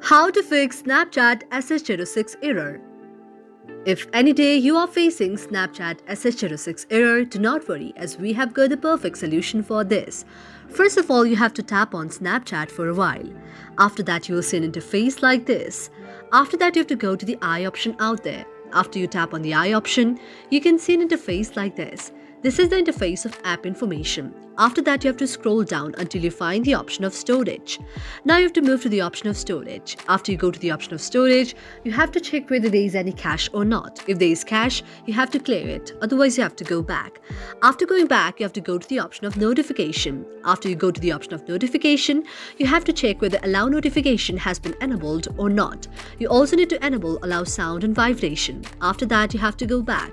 How to fix Snapchat SS06 error. If any day you are facing Snapchat SS06 error, do not worry as we have got the perfect solution for this. First of all, you have to tap on Snapchat for a while. After that, you will see an interface like this. After that, you have to go to the eye option out there. After you tap on the eye option, you can see an interface like this. This is the interface of app information. After that, you have to scroll down until you find the option of storage. Now you have to move to the option of storage. After you go to the option of storage, you have to check whether there is any cache or not. If there is cache, you have to clear it. Otherwise, you have to go back. After going back, you have to go to the option of notification. After you go to the option of notification, you have to check whether allow notification has been enabled or not. You also need to enable allow sound and vibration. After that, you have to go back.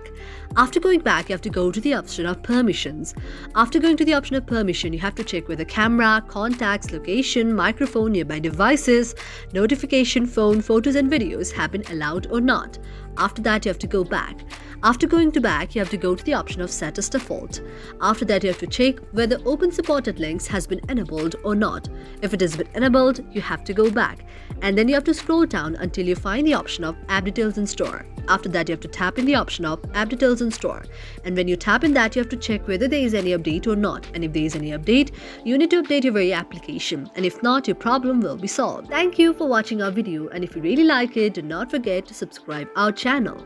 After going back, you have to go to the option of permissions. After going to the option of permission, you have to check whether camera, contacts, location, microphone, nearby devices, notification, phone, photos and videos have been allowed or not. After that, you have to go back. After going to back, you have to go to the option of set as default. After that, you have to check whether open supported links has been enabled or not. If it has been enabled, you have to go back. And then you have to scroll down until you find the option of app details and store. After that, you have to tap in the option of app details and store. And when you tap in that, you have to check whether there is any update or not. And if there is any update, you need to update your very application. And if not, your problem will be solved. Thank you for watching our video. And if you really like it, do not forget to subscribe our channel.